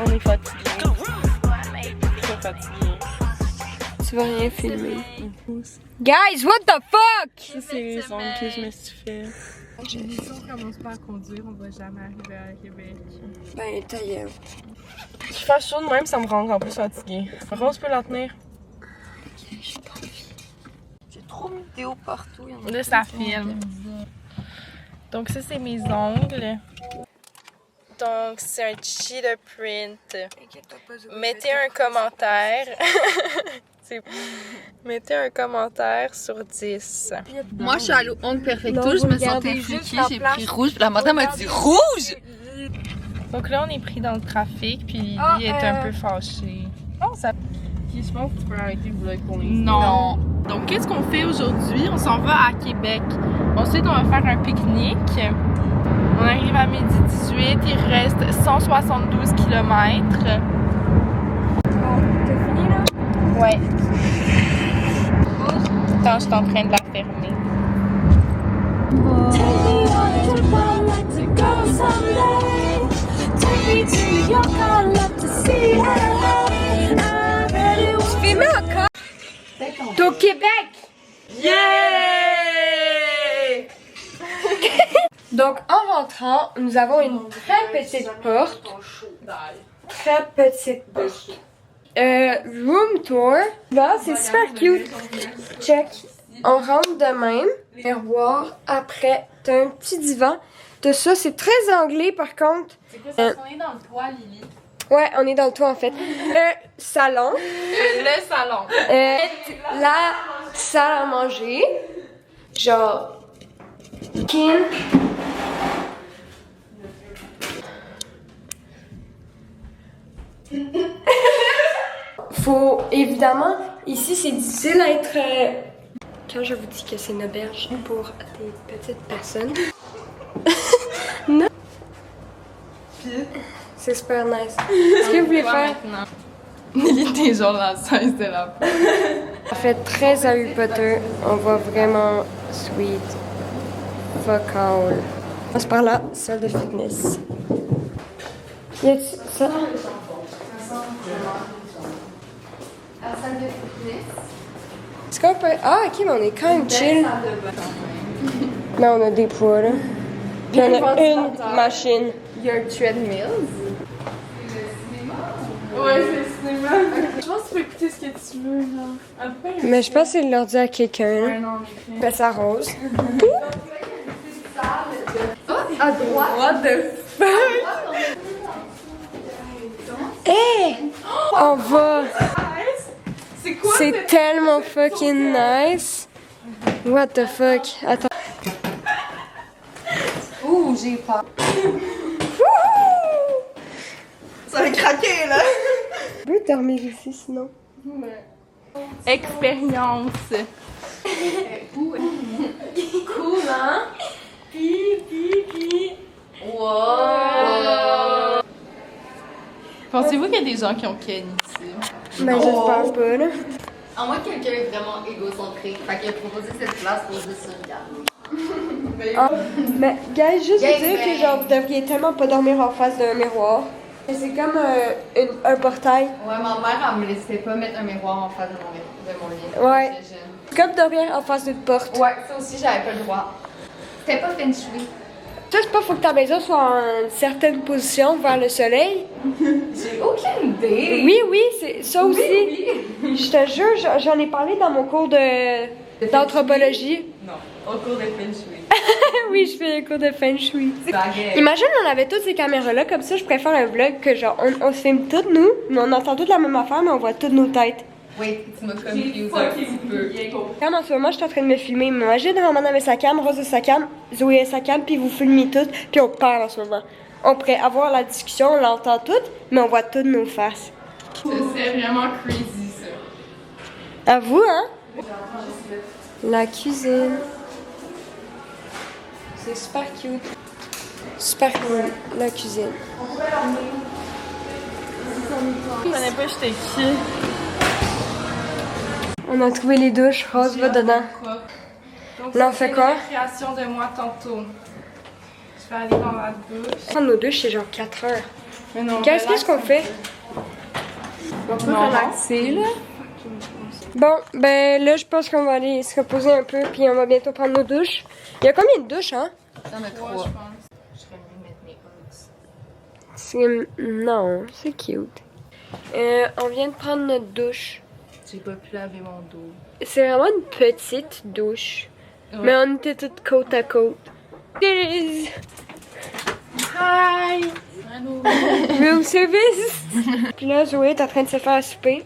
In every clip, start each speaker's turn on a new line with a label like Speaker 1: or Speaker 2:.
Speaker 1: On est fatigué. Très fatigué.
Speaker 2: Tu vas rien filmer. Guys, what the fuck?
Speaker 1: Ça, c'est les ongles que je me suis fait.
Speaker 3: Si on commence pas à conduire, on va jamais arriver à Québec.
Speaker 2: Ben, ta gueule.
Speaker 1: Je fais chaud de même, ça me rend encore plus fatiguée. Rose peut la tenir.
Speaker 2: J'ai pas envie. J'ai trop mis vidéos partout.
Speaker 1: Là, ça filme. Donc, ça, c'est mes ongles. Donc, c'est un cheetah print. Mettez un commentaire. Mettez un commentaire sur 10.
Speaker 3: Moi, je suis allée au Ongle Perfecto, je me sentais fliquée, j'ai pris rouge, puis la madame m'a dit rouge!
Speaker 1: Donc là, on est pris dans le trafic, puis Lily est un peu fâchée. Oh, ça...
Speaker 3: Je pense que tu peux arrêter le vlog pour l'instant.
Speaker 1: Non. Donc, qu'est-ce qu'on fait aujourd'hui? On s'en va à Québec. Ensuite, on va faire un pique-nique. On arrive à midi 18. Il reste 172 km.
Speaker 2: Bon, t'as fini là?
Speaker 1: Ouais. Attends, je suis en train de la fermer.
Speaker 2: Tu filmes encore? T'es au Québec!
Speaker 1: Yeah!
Speaker 2: Donc, en rentrant, nous avons une très petite porte. Très petite porte. Room tour. Là, c'est super cute. Check. On rentre de même. Miroir. Après, t'as un petit divan. T'as ça, c'est très anglais par contre.
Speaker 3: C'est quoi ça? On est dans le toit, Lily.
Speaker 2: Ouais, on est dans le toit en fait. Salon.
Speaker 1: Le salon.
Speaker 2: La salle à manger. Genre. Kin. Faut évidemment, ici c'est difficile à être. Quand je vous dis que c'est une auberge pour des petites personnes. Non. C'est super nice. Qu'est-ce que vous voulez faire?
Speaker 3: Lily, t'es genre la size de la porte.
Speaker 2: Ça fait très Harry Potter. On voit vraiment sweet. Fuck all. On passe par là, salle de fitness. Y a-tu ça?
Speaker 3: La salle de fitness.
Speaker 2: Est-ce qu'on peut. Ah, ok, mais on est quand même chill. Mais on a des poids là. Puis on a une machine.
Speaker 3: Your treadmills. Ouais, c'est le cinéma. Je pense que tu peux écouter ce que tu veux, genre. Après,
Speaker 2: Mais je pense que c'est l'ordi à quelqu'un.
Speaker 3: ouais, non, mais
Speaker 2: Fais ça rose.
Speaker 3: à droite. What the fuck?
Speaker 2: Hé! On va.
Speaker 3: C'est quoi?
Speaker 2: C'est tellement fucking nice. What the fuck? Attends.
Speaker 3: Ouh, j'ai peur. Ça va craquer, là.
Speaker 2: Je peux dormir ici sinon.
Speaker 1: Expérience.
Speaker 3: Cool, hein? Pi. Wow!
Speaker 1: Pensez-vous qu'il y a des gens qui ont Ken ici?
Speaker 2: Mais j'espère pas là.
Speaker 4: À moins que quelqu'un est vraiment égocentrique, fait qu'il a proposé cette place pour juste se regarder.
Speaker 2: Ah, mais guys, juste vous dire
Speaker 4: Gangbang.
Speaker 2: que genre vous devriez tellement pas dormir en face d'un miroir. C'est comme un portail.
Speaker 4: Ouais, ma mère, elle me laissait pas mettre un miroir en face de mon lit.
Speaker 2: Ouais.
Speaker 4: Quand j'étais jeune.
Speaker 2: C'est comme dormir en face d'une porte.
Speaker 4: Ouais, ça aussi, j'avais pas le droit. C'était pas feng shui.
Speaker 2: Ça, c'est pas faut que ta maison soit en une certaine position vers le soleil.
Speaker 4: J'ai aucune idée.
Speaker 2: Oui, c'est ça aussi.
Speaker 4: Oui.
Speaker 2: Je te jure, j'en ai parlé dans mon cours d'anthropologie.
Speaker 4: Non, au cours de feng shui.
Speaker 2: Oui, je fais un cours de feng shui.
Speaker 4: Baguette.
Speaker 2: Imagine, on avait toutes ces caméras-là, comme ça, je préfère un vlog que genre, on se filme toutes nous, mais on entend toutes la même affaire, mais on voit toutes nos têtes.
Speaker 4: Oui, tu m'as confuse un petit peu.
Speaker 2: Comme en ce moment, je suis en train de me filmer, mais imagine, maman avait sa cam, Rose a sa cam, Zoé a sa cam, puis vous filmez toutes, puis on parle en ce moment. On pourrait avoir la discussion, on l'entend toutes, mais on voit toutes nos faces.
Speaker 3: C'est vraiment crazy, ça.
Speaker 2: À vous, hein? La cuisine. C'est super cute. Super cool, la cuisine.
Speaker 1: Je connais pas, j'étais qui.
Speaker 2: On a trouvé les douches, Rose va dedans.
Speaker 1: Donc,
Speaker 2: Là, on fait quoi?
Speaker 1: Création de moi tantôt. Je vais aller dans la douche.
Speaker 2: Prendre nos douches, c'est genre 4 heures. Qu'est-ce qu'on fait?
Speaker 1: On peut relaxer, là.
Speaker 2: Bon, ben là, je pense qu'on va aller se reposer un peu, puis on va bientôt prendre nos douches. Il y a combien de douches, hein?
Speaker 3: Il y en a 3.
Speaker 4: Je serais mieux mettre mes odds.
Speaker 2: Non, c'est cute. On vient de prendre notre douche.
Speaker 1: J'ai pas pu laver mon dos.
Speaker 2: C'est vraiment une petite douche.
Speaker 1: Ouais.
Speaker 2: Mais on était toutes côte à côte. Hi! Room service! Puis là, Zoé est en train de se faire à souper.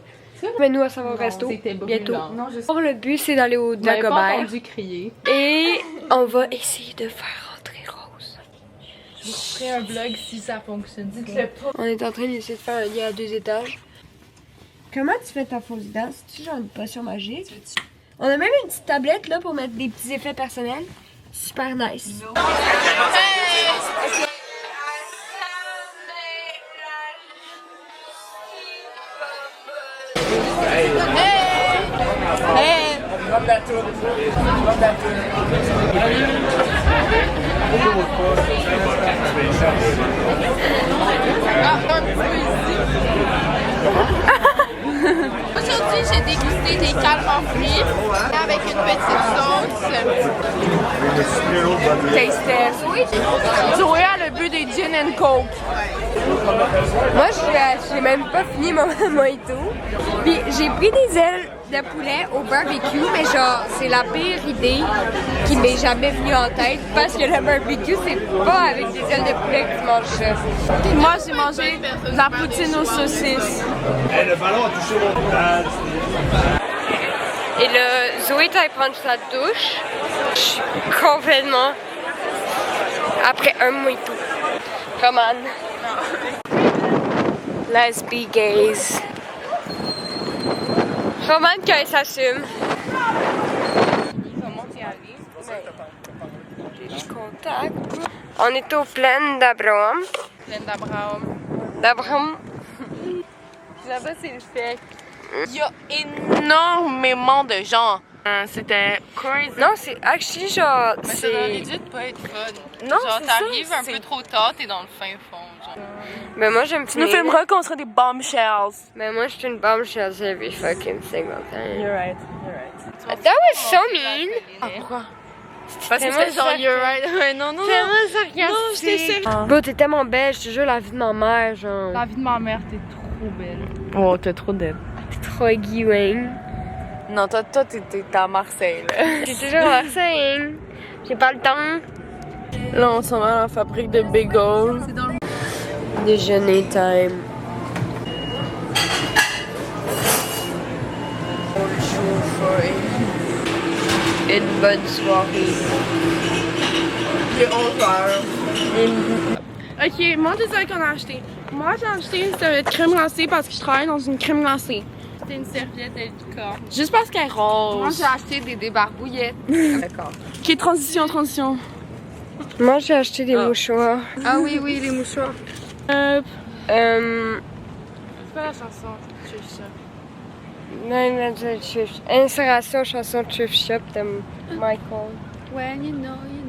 Speaker 2: Mais nous, on s'en va au resto. Bientôt.
Speaker 1: Non, je sais.
Speaker 2: Or, le but, c'est d'aller au
Speaker 1: Vous m'avez pas
Speaker 2: Dagobert.
Speaker 1: entendu crier.
Speaker 2: Et on va essayer de faire rentrer Rose.
Speaker 1: Je vous ferai un vlog si ça fonctionne. Dites-le pas.
Speaker 2: On est en train d'essayer de faire un lit à 2 étages. Comment tu fais ta fausse danse? C'est-tu genre une potion magique? On a même une petite tablette là pour mettre des petits effets personnels. Super nice.
Speaker 1: Aujourd'hui, j'ai dégusté des calmars fruits avec une petite sauce. Taste test. Zoé a le but des gin and coke.
Speaker 2: Moi, j'ai même pas fini mon mojito. Puis j'ai pris des ailes de poulet au barbecue, mais genre, c'est la pire idée qui m'est jamais venue en tête parce que le barbecue, c'est pas avec des ailes de poulet que tu manges ça.
Speaker 1: Moi, j'ai mangé de la poutine aux saucisses.
Speaker 5: Hey, le ballon a touché mon visage.
Speaker 2: Et là, Zoé est allée prendre sa douche. Je suis complètement après un mojito. Come on. Let's be gays. Roman quand elle s'assume. Contact. On est aux plaines d'Abraham.
Speaker 1: Pleine d'Abraham.
Speaker 2: D'Abraham.
Speaker 1: Là-bas, c'est le fait. Il y a énormément de gens. C'était crazy.
Speaker 2: Non, c'est actually genre.
Speaker 1: Mais ça aurait dû pas être fun.
Speaker 2: Non,
Speaker 1: genre,
Speaker 2: c'est ça,
Speaker 1: t'arrives un
Speaker 2: c'est-
Speaker 1: peu trop tard, t'es dans le fin fond. Genre.
Speaker 2: Mais moi, j'aime finir.
Speaker 1: qu'on serait des bombshells.
Speaker 2: Mais moi, je suis une bombshell every fucking single time.
Speaker 1: You're right.
Speaker 2: That was so mean.
Speaker 1: Pourquoi? Parce que
Speaker 2: Tellement
Speaker 1: c'était genre, you're right. Non.
Speaker 2: Tellement sarcastique. Bro, t'es tellement belle, je te jure, la vie de ma mère, genre.
Speaker 1: La vie de ma mère, t'es trop belle. Oh, t'es trop belle.
Speaker 2: T'es trop aiguille.
Speaker 1: Non, toi, t'es à Marseille, là.
Speaker 2: J'ai toujours à Marseille. J'ai pas le temps.
Speaker 1: Là, on s'en va à la fabrique de bagels.
Speaker 2: Déjeuner time. Bonjour, une bonne soirée.
Speaker 1: Il est 11h. Ok, moi, je sais qu'on a acheté. Moi, j'ai acheté cette crème glacée parce que je travaille dans une crème glacée. C'était une serviette de licorne. Juste parce qu'elle est rose.
Speaker 3: Moi, j'ai acheté des débarbouillettes. D'accord.
Speaker 1: Ok, transition.
Speaker 2: Moi, j'ai acheté des mouchoirs.
Speaker 3: Ah oui, les mouchoirs.
Speaker 1: C'est
Speaker 2: Euh.
Speaker 1: pas la chanson, je sais ça.
Speaker 2: Inspiration, chanson Thrift Shop de Michael.
Speaker 3: When you know me.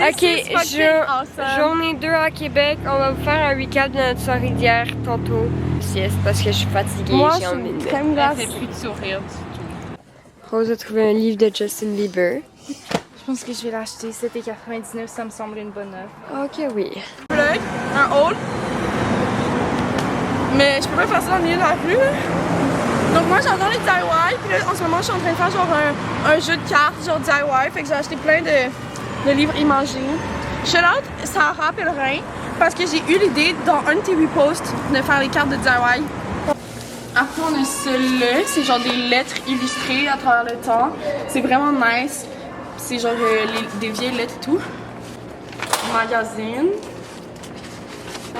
Speaker 2: Ok, journée 2 à Québec. On va vous faire un recap de notre soirée d'hier tantôt. Sieste parce que je suis fatiguée.
Speaker 1: Moi,
Speaker 2: j'ai envie de.
Speaker 1: crème glacée. Elle fait plus de sourire du tout.
Speaker 2: Rose a trouvé un livre de Justin Bieber.
Speaker 1: Je pense que je vais l'acheter. C'était 99, ça me semble une bonne œuvre.
Speaker 2: Ok, oui.
Speaker 1: Un hall. Mais je peux pas faire ça dans le milieu de la rue, là. Donc moi j'adore les DIY, puis là en ce moment je suis en train de faire genre un jeu de cartes genre DIY, fait que j'ai acheté plein de livres imagés. Shout out Sarah Pellerin, parce que j'ai eu l'idée dans un de tes reposts de faire les cartes de DIY. Après on a celui-là, c'est genre des lettres illustrées à travers le temps. C'est vraiment nice. C'est genre des vieilles lettres et tout. Magazine.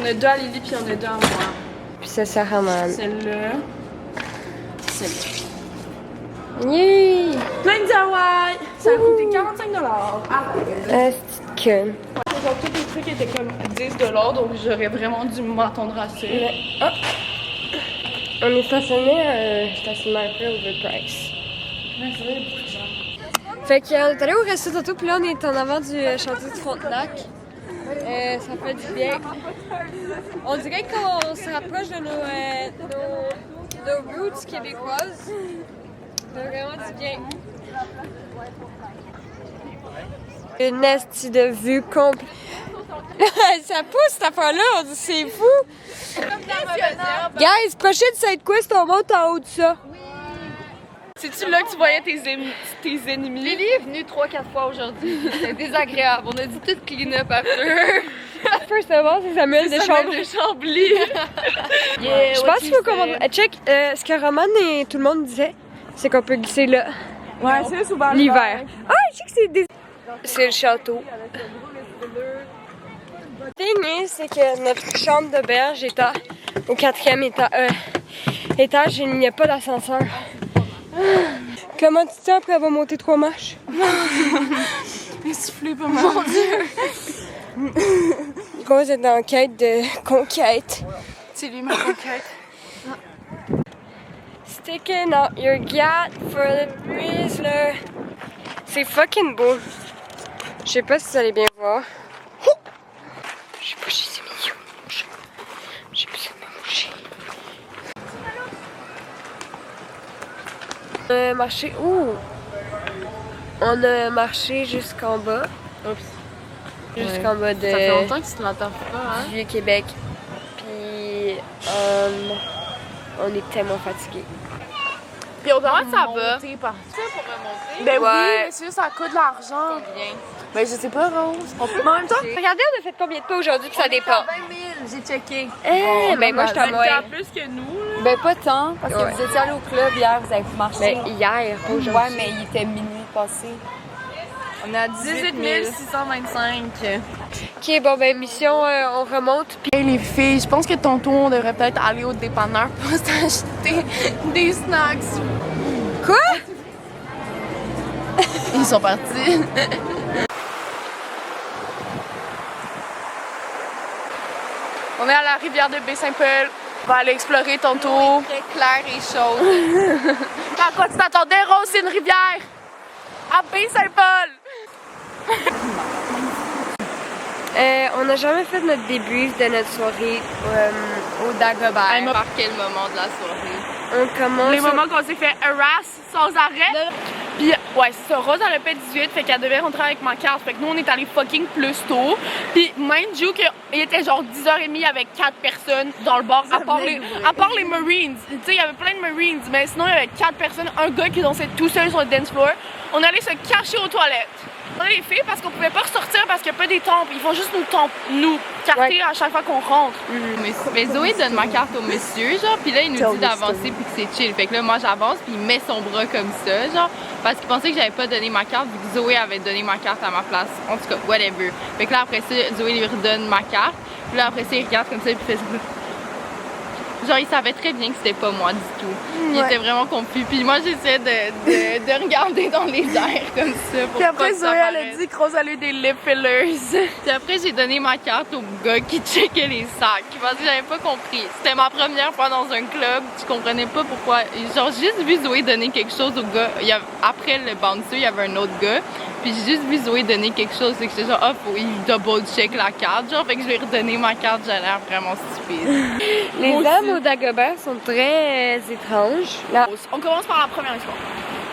Speaker 1: On a 2 à Lily puis on a 2 à moi.
Speaker 2: Puis ça sert à mal.
Speaker 1: Celle-là. Celle-là.
Speaker 2: Yay!
Speaker 1: Plein de DIY! Ça a coûté 45$.
Speaker 2: Est-ce que.
Speaker 1: Genre tous les trucs étaient comme 10$, donc j'aurais vraiment dû m'attendre à ça.
Speaker 2: Ah! On est stationné à un stationnement un peu overpriced.
Speaker 1: Ouais, c'est vrai, il y a beaucoup de gens.
Speaker 2: Fait qu'on est allé au resto tantôt, puis là on est en avant du château de Frontenac. Ça fait du bien. On dirait qu'on se rapproche de nos roots québécoises. Ça fait vraiment du bien. Une esti de vue complète. Ça pousse cette affaire-là, c'est fou! Guys, prochaine side quest, on monte en haut de ça.
Speaker 1: C'est-tu là que tu voyais tes ennemis?
Speaker 3: Lily est venue 3-4 fois aujourd'hui. C'était désagréable. On a dit tout clean up after.
Speaker 2: First of all, c'est Samuel de
Speaker 1: Chambly.
Speaker 2: Je pense qu'il faut qu'on... Check, ce que Roman et tout le monde disaient, c'est qu'on peut glisser là.
Speaker 1: Ouais, c'est souvent
Speaker 2: L'hiver. Ah, je sais que c'est des... C'est le château. Le thing c'est que notre chambre d'auberge est au 4e étage et il n'y a pas d'ascenseur. Comment tu te sens après avoir monté 3 marches?
Speaker 1: Essoufflé pas mal.
Speaker 2: Mon Dieu! Rose est en quête de conquête.
Speaker 1: C'est lui ma conquête.
Speaker 2: Sticking out your gat for the Whistler. C'est fucking beau. Je sais pas si vous allez bien voir. Je sais pas si c'est mignon. J'ai besoin de me moucher. On a marché. Ouh! On a marché jusqu'en bas.
Speaker 3: Oups.
Speaker 2: Jusqu'en bas de.
Speaker 3: Ça fait longtemps que tu te l'entends pas, hein?
Speaker 2: Du Vieux-Québec. Puis. On est tellement fatigués.
Speaker 1: Puis on doit
Speaker 3: ça va.
Speaker 1: monter par...
Speaker 3: Ça pour remonter?
Speaker 1: Ben oui,
Speaker 2: Ouais.
Speaker 1: monsieur, ça coûte de l'argent.
Speaker 3: Bien.
Speaker 1: Ben je sais pas, Rose. Mais en même temps,
Speaker 2: Regardez, on a fait combien de pas aujourd'hui, puis ça dépend.
Speaker 3: 20 000, j'ai checké.
Speaker 2: Ben moi, je suis à moi.
Speaker 1: t'as plus que nous, là.
Speaker 6: Ben pas tant, parce que
Speaker 2: Ouais.
Speaker 6: vous étiez allé au club hier, vous avez pu marcher.
Speaker 2: Ben, hier, pas aujourd'hui.
Speaker 6: Ouais, mais il était minuit passé.
Speaker 3: On est à 18 625.
Speaker 2: Ok, bon, ben, mission, on remonte. Puis
Speaker 1: Hey les filles, je pense que tantôt on devrait peut-être aller au dépanneur pour s'acheter des snacks.
Speaker 2: Quoi?
Speaker 1: Ils sont partis. On est à la rivière de Baie-Saint-Paul. On va aller explorer tantôt.
Speaker 3: Très clair et chaude.
Speaker 1: À quoi tu t'attendais, Rose? C'est une rivière! À Baie-Saint-Paul!
Speaker 2: On n'a jamais fait notre débrief de notre soirée au Dagobert.
Speaker 3: Elle m'a marqué le moment de la soirée.
Speaker 2: On commence.
Speaker 1: Les moments qu'on s'est fait harass sans arrêt. Puis, ouais, c'est ça. Rose, elle a fait 18, fait qu'elle devait rentrer avec ma carte. Fait que nous, on est allés fucking plus tôt. Puis, mind you, qu'il était genre 10h30 avec 4 personnes dans le bar, à part les Marines. Tu sais, il y avait plein de Marines, mais sinon, il y avait 4 personnes. Un gars qui dansait tout seul sur le dance floor. On allait se cacher aux toilettes. On a les filles parce qu'on pouvait pas ressortir parce qu'il n'y a pas des temples. Ils font juste nous carter à chaque fois qu'on rentre.
Speaker 3: Mais Zoé donne ma carte au monsieur, genre, puis là, il nous dit d'avancer puis que c'est chill. Fait que là, moi, j'avance puis il met son bras comme ça, genre, parce qu'il pensait que j'avais pas donné ma carte vu que Zoé avait donné ma carte à ma place. En tout cas, whatever. Fait que là, après ça, Zoé lui redonne ma carte. Puis là, après ça, il regarde comme ça puis il fait ça. Genre, il savait très bien que c'était pas moi du tout. Il était vraiment confus. Puis moi, j'essayais de regarder dans les airs comme ça. Pour
Speaker 1: Puis après,
Speaker 3: pas que ça
Speaker 1: Zoé, elle a
Speaker 3: paraisse.
Speaker 1: dit que Rose allait des lip fillers.
Speaker 3: Puis après, j'ai donné ma carte au gars qui checkait les sacs. Parce que j'avais pas compris. C'était ma première fois dans un club. Je comprenais pas pourquoi. Genre, j'ai juste vu Zoé donner quelque chose au gars. Après le bouncer, il y avait un autre gars. Puis j'ai juste vu Zoé donner quelque chose. C'est que j'étais genre, oh, faut il double check la carte. Genre, fait que je lui ai redonné ma carte. J'ai l'air vraiment stupide.
Speaker 2: Les dames au Dagobert sont très étranges. Là,
Speaker 1: On commence par la première histoire.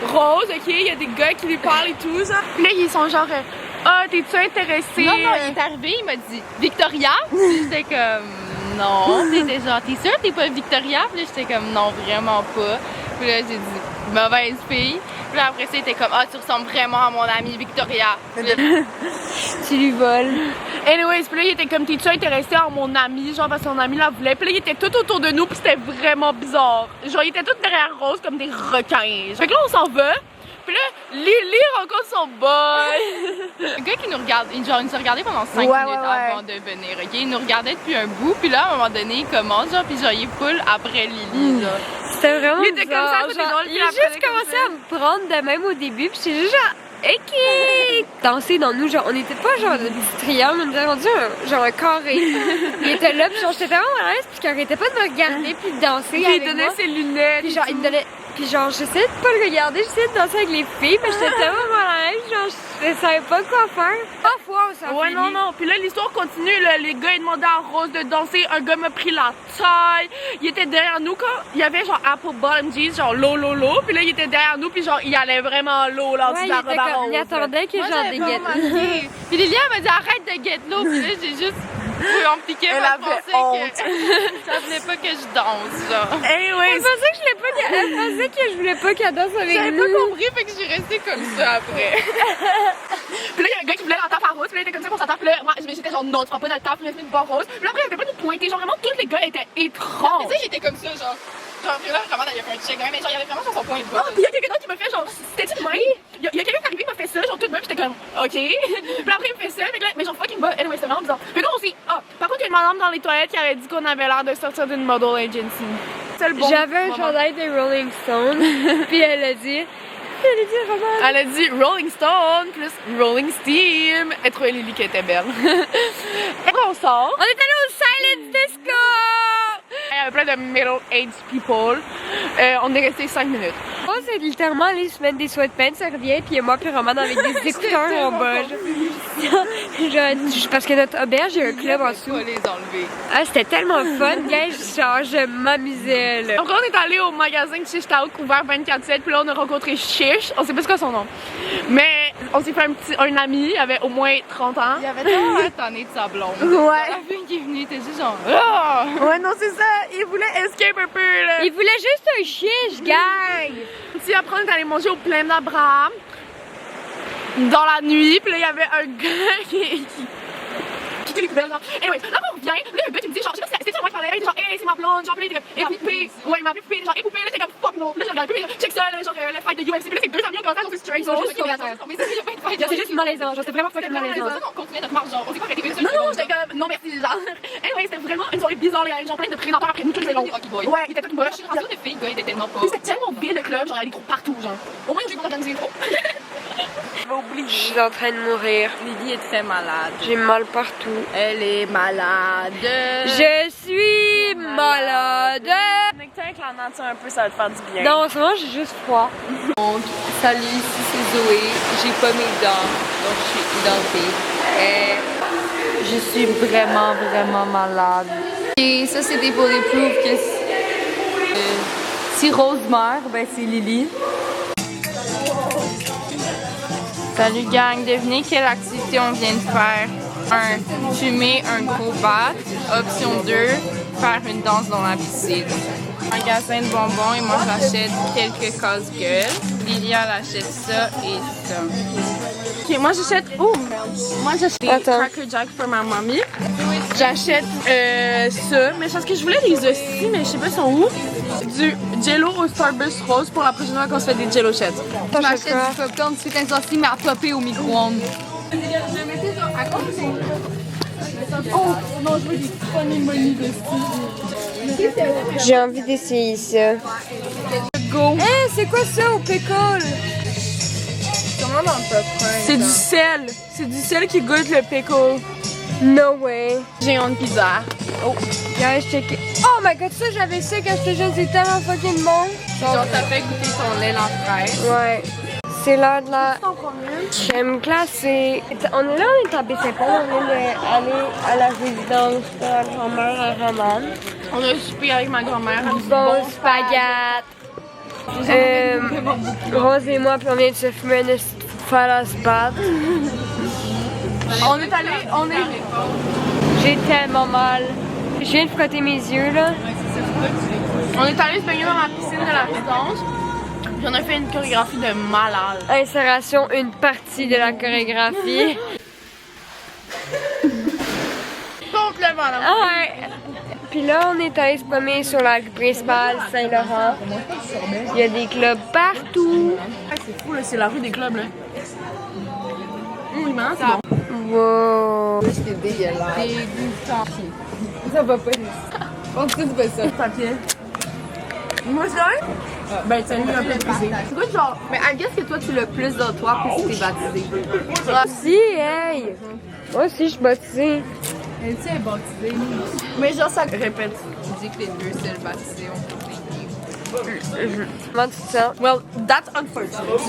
Speaker 1: Rose, ok, il y a des gars qui lui parlent et tout, ça. Puis là, ils sont genre, ah, t'es-tu intéressée?
Speaker 3: Non, non, il est arrivé, il m'a dit Victoria. Puis j'étais comme non. Puis j'étais genre, t'es sûre t'es pas Victoria? Puis là, j'étais comme non, vraiment pas. Puis là, j'ai dit mauvaise fille. Puis là, après ça, il était comme ah, tu ressembles vraiment à mon amie Victoria. Puis là,
Speaker 2: tu lui voles.
Speaker 1: Anyways, puis là, il était comme, t'es-tu intéressée en mon ami? Genre, parce que son ami la voulait. Puis là, il était tout autour de nous, puis c'était vraiment bizarre. Genre, il était tout derrière Rose comme des requins. Fait que là, on s'en va. Puis là, Lily rencontre son boy.
Speaker 3: le gars qui nous regarde, genre, il nous a regardé pendant 5 minutes avant de venir, ok? Il nous regardait depuis un bout, puis là, à un moment donné, il commence, genre, puis genre, il est full après Lily, genre.
Speaker 2: C'était vraiment
Speaker 1: Il était comme ça,
Speaker 2: bizarre.
Speaker 1: c'était
Speaker 2: Genre,
Speaker 1: drôle,
Speaker 2: il
Speaker 1: puis
Speaker 2: a
Speaker 1: après,
Speaker 2: juste
Speaker 1: comme
Speaker 2: commencé
Speaker 1: ça.
Speaker 2: à me prendre de même au début, puis j'étais juste genre, ok! Danser dans nous, genre, on n'était pas genre de petits triangles, on était rendu genre un carré. Il était là, puis genre, j'étais tellement à l'aise, puis qu'il arrêtait pas de me regarder, puis de danser
Speaker 1: Puis il
Speaker 2: avec
Speaker 1: donnait
Speaker 2: moi.
Speaker 1: ses lunettes.
Speaker 2: Puis genre, il me donnait puis genre j'essayais de pas le regarder, j'essayais de danser avec les filles, mais j'étais tellement mal à l'aise, genre je savais pas quoi faire. Parfois on s'en
Speaker 1: Ouais, non. Puis là, l'histoire continue. Là, les gars, ils demandaient à Rose de danser. Un gars m'a pris la taille. Il était derrière nous quand il y avait genre Apple Bottom Jeans, genre low. Puis là, il était derrière nous. Puis genre, il allait vraiment low là,
Speaker 2: Ouais,
Speaker 1: de la robe à Rose.
Speaker 2: il attendait que
Speaker 3: Moi,
Speaker 2: j'en
Speaker 3: j'avais pas
Speaker 2: déguette.
Speaker 3: remarqué. Puis Lilia elle m'a dit arrête de get low. Puis là, j'ai juste on me piquait.
Speaker 1: Elle
Speaker 3: parce que
Speaker 1: avait
Speaker 3: je pensais
Speaker 1: honte.
Speaker 3: que ça voulait pas que je danse, genre.
Speaker 1: Anyways,
Speaker 2: Elle pensait que je voulais pas qu'elle danse avec
Speaker 3: J'avais
Speaker 2: nous.
Speaker 3: pas compris, fait que j'ai resté comme ça après.
Speaker 1: puis là, il y a un gars qui voulait la tape à Rose. Puis là, il était comme ça pour sa tape. Puis là, moi, j'étais genre non, tu prends pas notre tape. Puis là, il fait une Rose. Puis là, après, il avait pas de pointer. Genre, vraiment, tous les gars étaient étranges.
Speaker 3: Tu sais, j'étais comme ça, genre. Genre, là, vraiment, il y avait un check, mais genre, il y avait vraiment sur son point de
Speaker 1: Ah,
Speaker 3: bas.
Speaker 1: puis il y a quelqu'un d'autre qui m'a fait genre, c'était-tu de même? Il y a quelqu'un qui est arrivé, il m'a fait ça, genre tout de même, j'étais comme, ok. Puis après, il me fait ça, mais genre fucking bas. Anyway, c'était vraiment bizarre. Mais là, aussi, par contre, il y a une madame dans les toilettes qui avait dit qu'on avait l'air de sortir d'une model agency. C'est le bon.
Speaker 2: J'avais un
Speaker 1: moment.
Speaker 2: chandail des Rolling Stones, puis elle a dit Roman.
Speaker 1: Elle a dit Rolling Stone plus Rolling Steam. Elle trouvait Lily qui était belle. Et on sort.
Speaker 2: On est allé au Silent Disco!
Speaker 1: Il y avait plein de middle-aged people. On est resté 5 minutes.
Speaker 2: Moi, c'est littéralement aller se mettre des sweatpants, ça revient, puis moi puis Roman avec des écouteurs en bas. Genre, parce que notre auberge, il y a un club en dessous.
Speaker 3: Je vais les enlever.
Speaker 2: Ah, c'était tellement fun, guys, genre, je m'amusais, là.
Speaker 1: Après, on est allé au magasin de Chish Taouk ouvert 24/7. Puis là, on a rencontré Chish. On sait pas c'est quoi son nom. Mais on s'est fait un ami, il avait au moins 30 ans.
Speaker 3: Il y avait tellement l'air tanné de sa blonde.
Speaker 1: Ouais.
Speaker 3: La fille qui est venue, était juste genre. Ah!
Speaker 1: Ouais, non, c'est ça. Il voulait escape un peu, là.
Speaker 2: Il voulait juste un chiche, guys!
Speaker 1: Puis après, on est allé manger au plein d'Abraham. Dans la nuit. Puis là, il y avait un gars qui découvert, genre. Anyway, là, on revient. Là, il y a un gars qui me dit, genre, je sais pas si c'était moi qui parlais. Il dit, genre, hey, c'est ma blonde. Genre, puis là, il était comme, Poupée. Ouais, il m'a appelé Poupée. Genre, hey, Poupée, là, c'est comme, fuck no. Là, j'ai regardé Poupée. Check ça, là, genre, le fight de UFC. Puis là, c'est deux amis au commentaire, on fait straight. Genre, juste
Speaker 2: Genre, c'est juste malaisant, genre, c'est vraiment fucking malaisant.
Speaker 3: On continuait notre marche, genre, on s'est pas arrêté une seule
Speaker 1: non,
Speaker 3: seconde.
Speaker 1: j'étais comme, non, merci, genre. Anyway, c'était vraiment une soirée bizarre, les gens plein de présentateurs après nous, tout le long. Ouais, il était tout moche.
Speaker 3: En de filles, gars, il était tellement pas.
Speaker 1: C'était tellement belle le club, genre, il y avait des groupes partout, genre. Au moins, j'ai pas organisé trop.
Speaker 2: Je suis en train de mourir.
Speaker 3: Lily est très malade.
Speaker 2: J'ai mal partout.
Speaker 3: Elle est malade.
Speaker 2: Je suis malade.
Speaker 1: Connecter avec la nature un peu, ça va te faire du bien.
Speaker 2: Non, en ce moment, j'ai juste froid.
Speaker 3: Donc, salut, ici c'est Zoé. J'ai pas mes dents, donc je suis identique. Et je suis vraiment, vraiment malade. Et ça, c'était pour les preuves que si Rose meurt, ben c'est Lily. Salut gang, devinez quelle activité on vient de faire. 1. Fumer un gros bat. Option 2. Faire une danse dans la piscine. Magasin de bonbons et moi j'achète quelques casse-gueules. Lily elle achète ça et ça.
Speaker 1: Ok, moi j'achète. Oh! Moi j'achète des
Speaker 2: Attends.
Speaker 1: Cracker Jack pour ma mamie. J'achète ça, mais c'est parce que je voulais des hosties, mais je sais pas ils sont où. Du Jello au Starburst rose pour la prochaine fois qu'on se fait des Jello shots.
Speaker 3: Je m'achète du popcorn suite insensé mais à popper au micro-ondes.
Speaker 2: J'ai envie d'essayer ça.
Speaker 1: Go!
Speaker 2: Hey, c'est quoi ça au pickle?
Speaker 3: Comment dans le popcorn?
Speaker 1: C'est du sel! C'est du sel qui goûte le pickle.
Speaker 2: No way.
Speaker 1: J'ai une pizza. Oh!
Speaker 2: Guys, check it. Oh my god, ça j'avais ça quand j'étais jeune, c'est tellement fucking bon.
Speaker 3: Genre t'as fait goûter ton lait en fraise.
Speaker 2: Ouais. C'est l'heure de la crème glacée. On est là, on est à Baie-Saint-Paul, on vient d'aller à la résidence de la grand-mère à Romane.
Speaker 1: On a soupé avec ma grand-mère.
Speaker 2: Bon spaghetti. Rose et moi, puis on vient de se fumer un faire à se battre.
Speaker 1: On est allé,
Speaker 2: J'ai tellement mal. Je viens de frotter mes yeux, là.
Speaker 1: on est allé se baigner dans la piscine de la résidence. Puis on a fait une chorégraphie de malade.
Speaker 2: Insération, une partie de la chorégraphie.
Speaker 1: Complètement là.
Speaker 2: Ah ouais. Puis là, on est allé se promener sur la principale Saint-Laurent. Il y a des clubs partout.
Speaker 1: C'est fou là, c'est la rue des clubs là. Oui, c'est bon.
Speaker 2: Wow.
Speaker 3: C'est dégueulasse. Dégoûtant. Ça va pas. On se dit pas ça.
Speaker 1: Papier. Moi, c'est vrai? Ben, tu as eu un peu brisé.
Speaker 3: C'est quoi genre. Mais I guess que toi tu l'as plus dans toi puis si t'es baptisé.
Speaker 2: Si, hey! Moi aussi, je suis baptisée.
Speaker 3: Elle tu es baptisée.
Speaker 1: Mais genre, ça répète.
Speaker 3: Tu dis que les deux seuls baptisés ont fait
Speaker 2: Comment tu te sens?
Speaker 1: Well, that's unfortunate.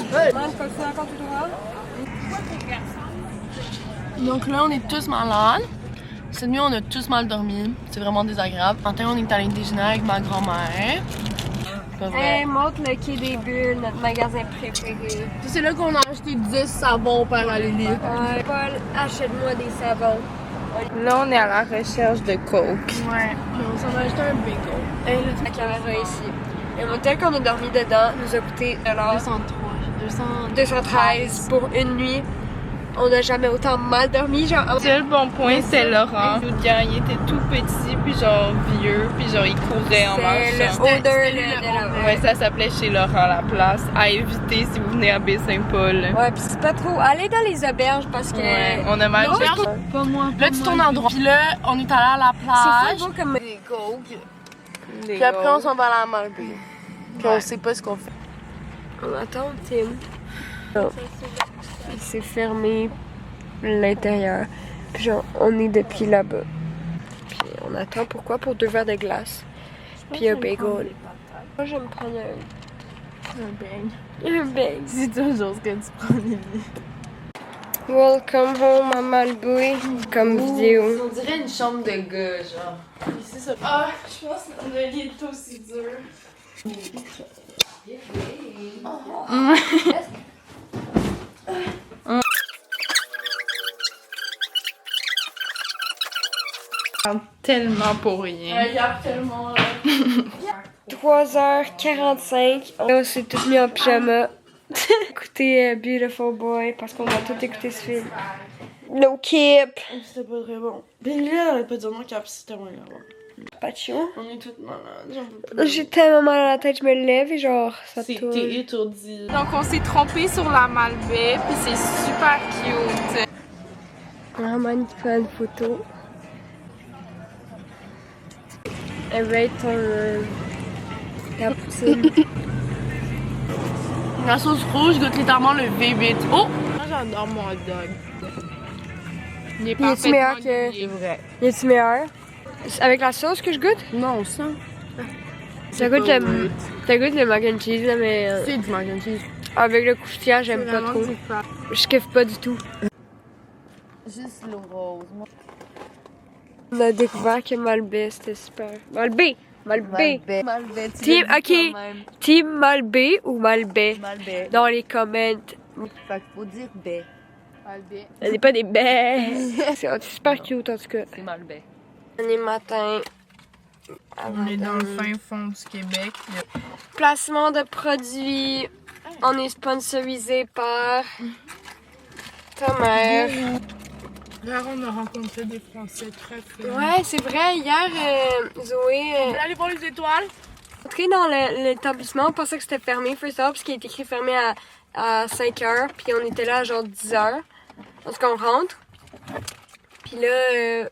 Speaker 1: Donc là, on est tous malades. Cette nuit, on a tous mal dormi. C'est vraiment désagréable. Matin, on est allé déjeuner avec ma grand-mère. Pas vrai.
Speaker 2: Hey, montre le Quai des Bulles, notre magasin préféré.
Speaker 1: C'est là qu'on a acheté 10 savons par Alélie.
Speaker 2: Ouais. Paul, achète-moi des savons.
Speaker 3: Là, on est à la recherche de coke.
Speaker 1: Ouais. Puis on s'en a acheté un bagel.
Speaker 2: Hey, là, la caméra ici. Et l'hôtel qu'on a dormi dedans nous a coûté 213 pour une nuit. On n'a jamais autant mal dormi, genre.
Speaker 3: Le seul bon point, c'est Laurent. Il était tout petit, puis genre vieux, puis genre il courait en
Speaker 2: C'est
Speaker 3: marchant.
Speaker 2: l'odeur de la...
Speaker 3: Ouais, ça s'appelait chez Laurent la place. À éviter si vous venez à Baie-Saint-Paul.
Speaker 2: Ouais, pis c'est pas trop. Allez dans les auberges parce que.
Speaker 3: Ouais, on a mal cherché.
Speaker 6: Pas moi.
Speaker 1: Là, tu tournes en droit. Puis là, on est allé à la
Speaker 2: C'est
Speaker 1: plage.
Speaker 2: fou comme.
Speaker 1: Des coke. Puis après, on s'en va à la Malbaie. Puis on sait pas ce qu'on fait.
Speaker 2: On attend Tim. Oh. Il s'est fermé l'intérieur. Puis genre, on est depuis là-bas. Puis on attend pourquoi? Pour 2 verres de glace. Puis un bagel. Moi, je vais me prendre un bang.
Speaker 1: C'est toujours ce que tu prends, Lily.
Speaker 2: Welcome home à Malbaie. Comme vidéo.
Speaker 3: On dirait une chambre de gars, genre.
Speaker 1: C'est ça. Ah, je pense que le lit est aussi dur.
Speaker 3: Tellement pour rien.
Speaker 1: Il y a tellement.
Speaker 2: 3h45. On s'est tous mis en pyjama. Écouter Beautiful Boy parce qu'on va tout écouter ce film. No Kip.
Speaker 1: C'était pas très bon. Ben là, elle avait pas dit non cap, c'était moins grave.
Speaker 2: Pas de chiant.
Speaker 1: On est toutes malades. J'en peux plus.
Speaker 2: J'ai tellement mal à la tête, je me lève et genre, ça
Speaker 3: T'es
Speaker 2: tourne.
Speaker 3: étourdi. Donc on s'est trompé sur la Malbaie, puis c'est super cute.
Speaker 2: Maman qui prend une photo. Elle rate ton la poutine.
Speaker 1: La sauce rouge goûte littéralement le V8. Oh! Moi, j'adore mon hot dog.
Speaker 3: Il est
Speaker 2: Il est-tu
Speaker 3: parfaitement
Speaker 2: meilleur que-
Speaker 3: grillé.
Speaker 1: vrai.
Speaker 2: Y a-tu meilleur? Avec la sauce que je goûte?
Speaker 1: Non, on sent.
Speaker 2: Ça goûte le mac and cheese, là, mais
Speaker 1: C'est du mac and cheese.
Speaker 2: avec le croustillant, j'aime pas trop. Je kiffe pas du tout.
Speaker 6: Juste l'eau rose. Moi,
Speaker 2: On a découvert que Malbaie, c'était super. Malbaie! Malbaie!
Speaker 6: Malbaie.
Speaker 2: Team, ok. Team Malbaie ou Malbaie?
Speaker 6: Malbaie.
Speaker 2: Dans les comments.
Speaker 6: Fait qu'il faut dire baie.
Speaker 3: Malbaie.
Speaker 2: Elle n'est pas des baies. C'est super cute en tout cas.
Speaker 6: C'est Malbaie.
Speaker 2: On est matin.
Speaker 3: On est dans le fin fond du Québec.
Speaker 2: Placement de produits. On est sponsorisé par ta mère.
Speaker 1: Là, on a rencontré des Français très friands.
Speaker 2: Ouais, c'est vrai. Hier, Zoé
Speaker 1: Allez voir les étoiles.
Speaker 2: entrée dans l'établissement. On pensait que c'était fermé, first off, parce qu'il était écrit fermé à 5h. Puis on était là à genre 10h. Parce qu'on rentre. Puis là,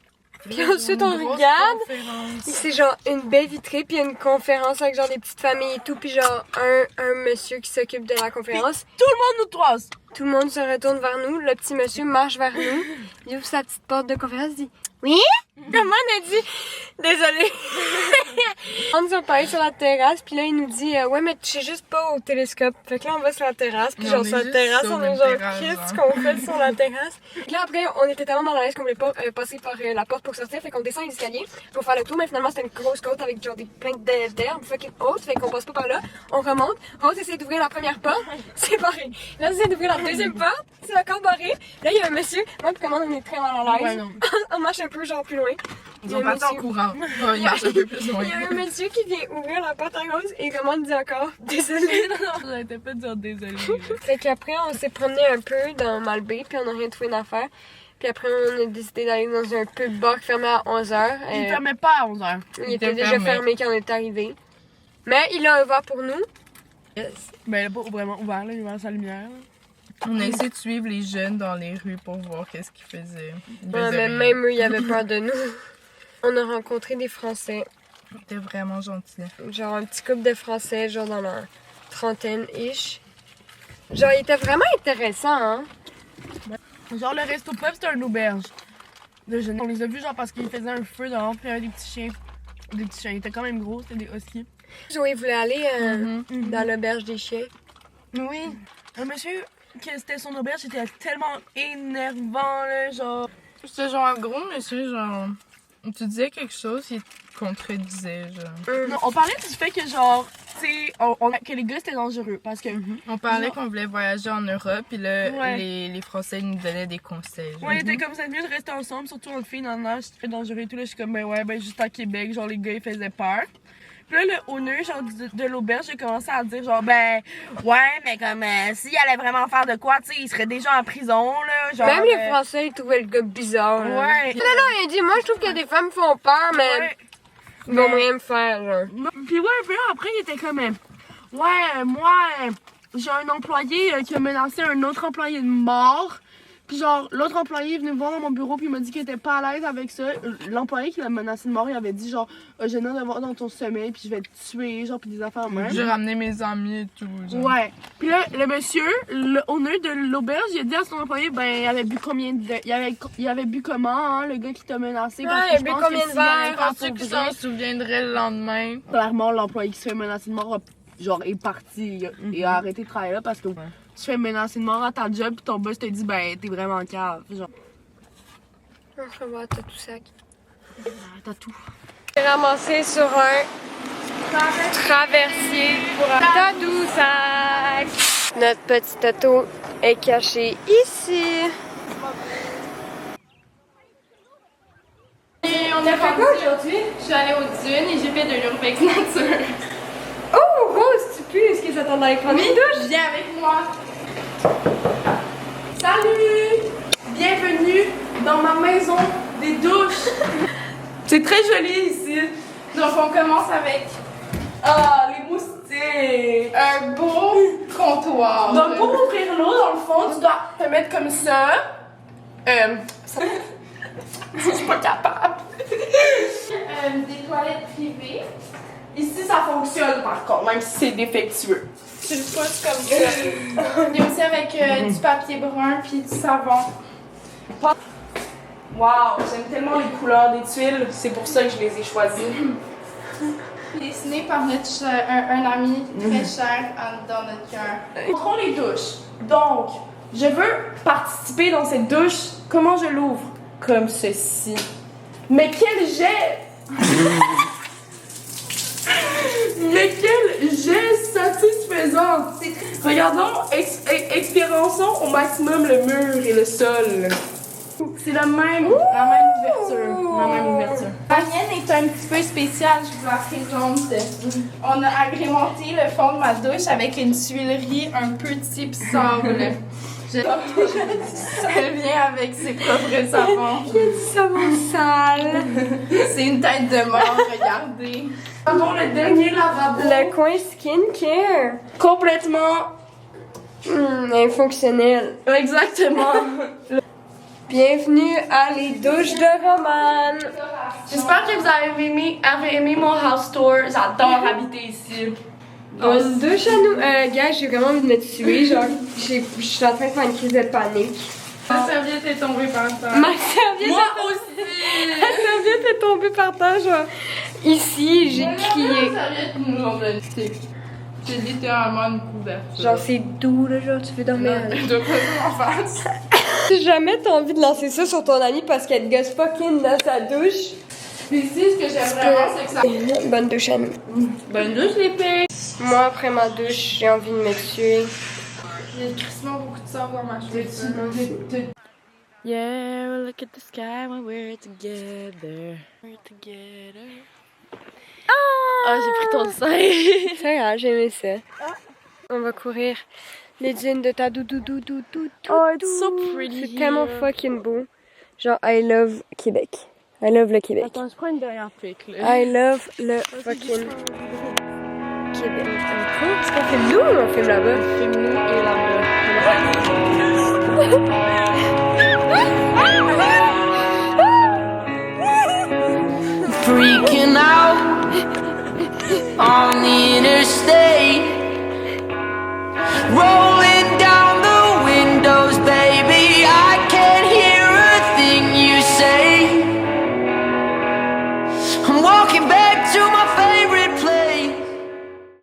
Speaker 2: puis ensuite on regarde. Puis c'est genre une baie vitrée, puis il y a une conférence avec genre des petites familles et tout, puis genre un monsieur qui s'occupe de la conférence.
Speaker 1: Tout le monde nous toise.
Speaker 2: Tout le monde se retourne vers nous, le petit monsieur marche vers nous, il ouvre sa petite porte de conférence, dit « Oui? » Comment on a dit « Désolé. » On nous a parlé sur la terrasse, puis là il nous dit « Ouais, mais tu sais juste pas au télescope. » Fait que là on va sur la terrasse, puis
Speaker 3: Mais
Speaker 2: genre
Speaker 3: on est
Speaker 2: sur la
Speaker 3: juste
Speaker 2: terrasse,
Speaker 3: sur
Speaker 2: on est
Speaker 3: une
Speaker 2: genre
Speaker 3: terrasse,
Speaker 2: qu'est-ce
Speaker 3: genre.
Speaker 2: qu'on fait sur la terrasse? Puis là après on était tellement mal à l'aise qu'on voulait pas passer par la porte pour sortir, fait qu'on descend les escaliers pour faire le tour, mais finalement c'était une grosse côte avec genre plein d'herbes fucking hautes, fait qu'on passe pas par là, on remonte, Rose essaie d'ouvrir la première porte, c'est barré. Là on essaie d'ouvrir la deuxième porte, c'est encore barré. Là il y a un monsieur, moi puis comment on est très mal à l'aise,
Speaker 1: Ouais, non.
Speaker 2: on marche un peu genre plus loin.
Speaker 3: Ils ont parti en courant. Ils marchent un peu plus loin.
Speaker 2: Il y a un monsieur qui vient ouvrir la porte à Rose et comment on dit encore désolé.
Speaker 3: J'arrêtais pas de dire désolé.
Speaker 2: Fait qu'après, on s'est promené un peu dans Malbaie, puis on n'a rien trouvé d'affaire. Puis après, on a décidé d'aller dans un pub bar fermé à 11h.
Speaker 1: Il fermait pas à 11h.
Speaker 2: Il était déjà fermé quand on est arrivé. Mais il a ouvert pour nous.
Speaker 1: Ben, il a pas vraiment ouvert, là. Il a ouvert sa lumière. Là.
Speaker 3: On a essayé de suivre les jeunes dans les rues pour voir qu'est-ce qu'ils faisaient. Ils
Speaker 2: Ouais,
Speaker 3: faisaient
Speaker 2: mais
Speaker 3: rien.
Speaker 2: même eux, ils avaient peur de nous. On a rencontré des Français.
Speaker 3: Ils étaient vraiment gentils.
Speaker 2: Genre un petit couple de Français, genre dans leur trentaine-ish. Genre, il était vraiment intéressant, hein.
Speaker 1: Genre, le resto pub, c'était une auberge. De jeunesse. On les a vus, genre, parce qu'ils faisaient un feu dehors, puis il y avait des petits chiens. Des petits chiens. Ils étaient quand même gros, c'était des huskies.
Speaker 2: Zoé voulait aller dans l'auberge des chiens.
Speaker 1: Oui. Un monsieur, que c'était son auberge, c'était tellement énervant, là, genre.
Speaker 3: C'était genre un gros monsieur, genre. Tu disais quelque chose, il te contredisait, genre.
Speaker 1: Non, on parlait du fait que, genre, tu sais, que les gars c'était dangereux parce que.
Speaker 3: On parlait qu'on voulait voyager en Europe, puis là,
Speaker 1: Ouais.
Speaker 3: les Français nous donnaient des conseils. genre.
Speaker 1: Ouais, il était comme ça, mieux de rester ensemble, surtout entre filles dans le nage, c'est dangereux et tout. Là, je suis comme, ben ouais, ben juste à Québec, genre, les gars, ils faisaient peur. Puis là, le owner, genre, de l'auberge, j'ai commencé à dire, genre, ben, ouais, mais comme, s'il allait vraiment faire de quoi, tu sais, il serait déjà en prison, là, genre.
Speaker 2: Même les Français, ils trouvaient le gars bizarre. Là.
Speaker 1: Ouais.
Speaker 2: Là, il dit, moi, je trouve que des femmes font peur, mais
Speaker 1: Ouais.
Speaker 2: ils vont rien me faire, genre.
Speaker 1: Non. Puis ouais, puis là, après, il était comme, ouais, moi, j'ai un employé qui a menacé un autre employé de mort. Puis genre, l'autre employé est venu me voir dans mon bureau puis il m'a dit qu'il était pas à l'aise avec ça. L'employé qui l'a menacé de mort, il avait dit genre, j'ai viens de voir dans ton sommeil puis je vais te tuer, genre, puis des affaires même.
Speaker 3: J'ai ramené mes amis et tout, genre.
Speaker 1: Ouais. Puis là, le monsieur, le owner de l'auberge, il a dit à son employé, ben, il avait bu combien de... Il avait bu comment, hein, le gars qui t'a menacé? Parce que
Speaker 2: il a
Speaker 1: je
Speaker 2: bu
Speaker 1: pense
Speaker 2: combien
Speaker 1: que
Speaker 2: de
Speaker 1: s'il allait
Speaker 2: verres?
Speaker 1: faire
Speaker 3: Penses-tu
Speaker 1: pour
Speaker 3: qu'il
Speaker 1: vrai,
Speaker 3: s'en souviendrait le lendemain?
Speaker 1: clairement, l'employé qui se fait menacer de mort, genre, est parti. Il a arrêté de travailler là parce que tu fais menacer de mort à ta job pis ton boss te dit, ben, t'es vraiment cave. Genre,
Speaker 2: Je vois, t'as tout sac.
Speaker 1: t'as tout.
Speaker 2: J'ai ramassé sur un traversier pour un Tadoussac. Notre petit auto est caché ici.
Speaker 3: Et on a fait quoi aujourd'hui? Je suis allée aux dunes et j'ai fait de l'urbex nature.
Speaker 2: Oh, Rose, tu pues. Est-ce que ça t'en allait prendre une douche?
Speaker 3: Viens avec moi.
Speaker 1: Salut! Bienvenue dans ma maison des douches. C'est très joli ici.
Speaker 3: Donc on commence avec
Speaker 1: Ah, les moustiques.
Speaker 3: un beau comptoir.
Speaker 1: Donc, pour ouvrir l'eau, dans le fond, tu dois te mettre comme ça. Je suis pas capable.
Speaker 3: Des toilettes privées.
Speaker 1: Ici, ça fonctionne par contre, même si c'est défectueux.
Speaker 3: Tu le pousses comme ça. Il y a aussi avec du papier brun puis du savon.
Speaker 1: Wow, j'aime tellement les couleurs des tuiles, c'est pour ça que je les ai choisies.
Speaker 3: Dessiné par un ami très cher dans notre cœur.
Speaker 1: Montrons les douches. Donc, je veux participer dans cette douche. Comment je l'ouvre? Comme ceci. Mais quel jet! Mais quel jet satisfaisant! Regardons, expériençons au maximum le mur et le sol. C'est la même ouverture. La même ouverture.
Speaker 3: La mienne est un petit peu spéciale, je vous la présente. On a agrémenté le fond de ma douche avec une tuilerie un peu type sable. Elle vient avec ses propres savons.
Speaker 2: Savon sale.
Speaker 3: C'est une tête de mort, regardez.
Speaker 1: Regardons le dernier lavabo.
Speaker 2: Le coin skincare.
Speaker 1: Complètement.
Speaker 2: Infonctionnel.
Speaker 1: Exactement.
Speaker 2: Bienvenue à les douches de Romane.
Speaker 1: J'espère que vous avez aimé mon house tour. J'adore habiter ici.
Speaker 2: Une douche à nous. Gars, j'ai vraiment envie de me tuer. Genre, je suis en train de faire une crise de panique.
Speaker 3: Ma serviette est tombée par terre.
Speaker 2: Ma serviette,
Speaker 1: Moi aussi.
Speaker 2: ma serviette est tombée par terre. Genre, ici, j'ai crié.
Speaker 3: La serviette nous ont donné. C'est littéralement une couverture.
Speaker 2: Genre, c'est doux, là. Genre, tu veux dormir.
Speaker 3: Je dois pas en face.
Speaker 2: Si jamais t'as envie de lancer ça sur ton ami parce qu'elle te gosse fucking dans sa douche.
Speaker 3: Puis ici, ce que j'aime vraiment, c'est que ça.
Speaker 2: Bonne douche à nous.
Speaker 1: Bonne douche, les filles.
Speaker 2: Moi, après ma douche, j'ai envie de me tuer.
Speaker 3: Il y a crissement beaucoup de sang dans ma cheveux.
Speaker 1: Yeah, we look at the sky when we're together. We're together. Ah, j'ai pris ton sein.
Speaker 2: C'est grave, j'ai aimé ça. On va courir les dunes de Tadoudoudoudou.
Speaker 1: Oh, it's so pretty.
Speaker 2: C'est tellement fucking beau. Genre, I love Québec. I love le Québec.
Speaker 1: Attends, je prends une dernière pic, là.
Speaker 2: I love le fucking Québec. Est-ce qu'on filme nous ou on filme là-bas?
Speaker 1: Filme-nous et là-bas.
Speaker 7: Freaking out on the interstate.